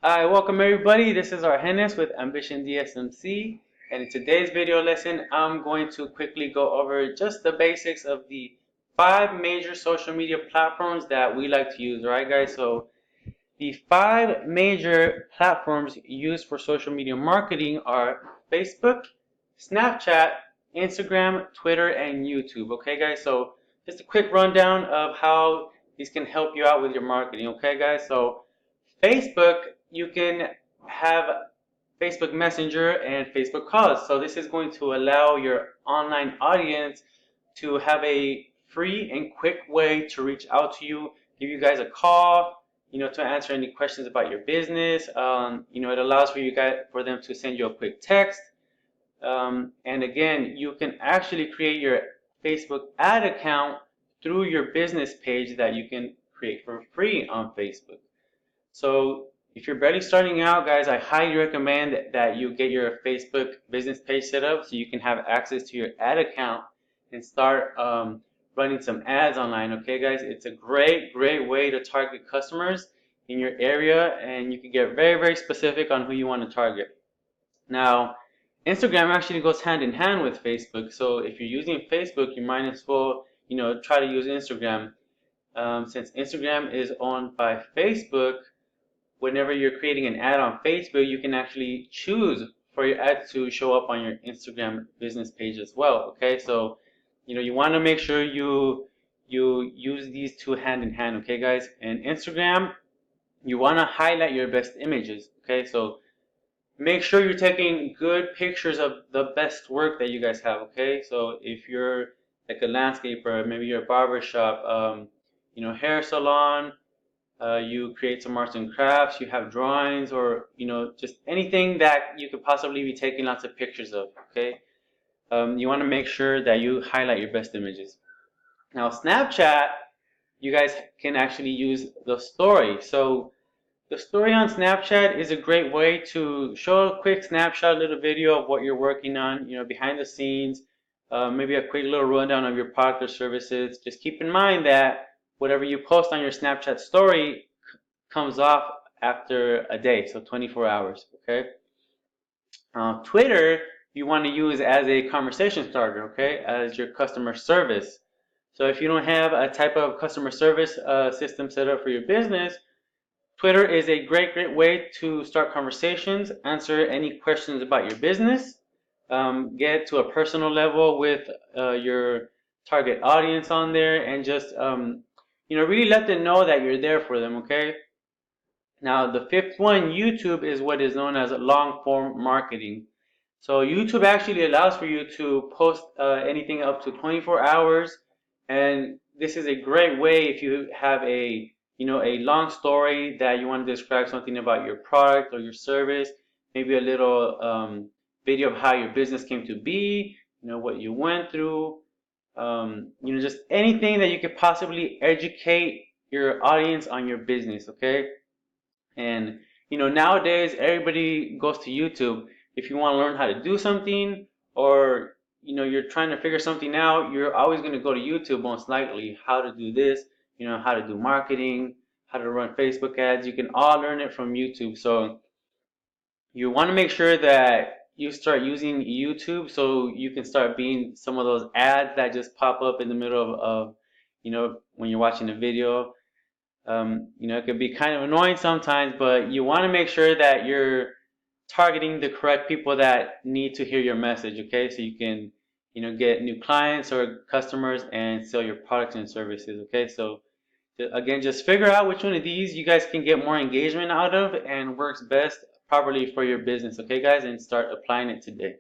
Hi, welcome everybody. This is Argenis with Ambition DSMC, and in today's video lesson, I'm going to quickly go over just the basics of the 5 major social media platforms that we like to use, right, guys? So the 5 major platforms used for social media marketing are Facebook, Snapchat, Instagram, Twitter, and YouTube. Okay, guys? So just a quick rundown of how these can help you out with your marketing. Okay, guys? So Facebook, you can have Facebook Messenger and Facebook calls. So this is going to allow your online audience to have a free and quick way to reach out to you, give you guys a call, to answer any questions about your business. It allows for them to send you a quick text. And again, you can actually create your Facebook ad account through your business page that you can create for free on Facebook. So if you're barely starting out, guys, I highly recommend that you get your Facebook business page set up so you can have access to your ad account and start running some ads online. Okay, guys, it's a great way to target customers in your area, and you can get very specific on who you want to target. Now, Instagram actually goes hand in hand with Facebook. So if you're using Facebook, you might as well try to use Instagram. Since Instagram is owned by Facebook, whenever you're creating an ad on Facebook, you can actually choose for your ad to show up on your Instagram business page as well. Okay, so you want to make sure you use these two hand in hand. Okay, guys, and Instagram, you want to highlight your best images. Okay, so make sure you're taking good pictures of the best work that you guys have. Okay, so if you're like a landscaper, maybe you're a barber shop, hair salon, you create some arts and crafts, you have drawings, or just anything that you could possibly be taking lots of pictures of. Okay, you want to make sure that you highlight your best images. Now, Snapchat, you guys can actually use the story. So the story on Snapchat is a great way to show a quick snapshot, little video of what you're working on, behind the scenes, maybe a quick little rundown of your product or services. Just keep in mind that whatever you post on your Snapchat story comes off after a day, so 24 hours, okay? Twitter, you want to use as a conversation starter, okay, as your customer service. So if you don't have a type of customer service system set up for your business, Twitter is a great way to start conversations, answer any questions about your business, get to a personal level with your target audience on there, and just really let them know that you're there for them. Okay. Now the fifth one, YouTube, is what is known as long form marketing. So YouTube actually allows for you to post anything up to 24 hours, and this is a great way if you have a long story that you want to describe something about your product or your service, maybe a little video of how your business came to be, what you went through, just anything that you could possibly educate your audience on your business. Okay. And nowadays everybody goes to YouTube. If you want to learn how to do something, or you're trying to figure something out, you're always going to go to YouTube most likely. How to do this, how to do marketing, how to run Facebook ads. You can all learn it from YouTube. So you want to make sure that you start using YouTube so you can start being some of those ads that just pop up in the middle of when you're watching a video. It can be kind of annoying sometimes, but you want to make sure that you're targeting the correct people that need to hear your message, okay? So you can, get new clients or customers and sell your products and services, okay? So again, just figure out which one of these you guys can get more engagement out of and works best properly for your business, okay, guys? And start applying it today.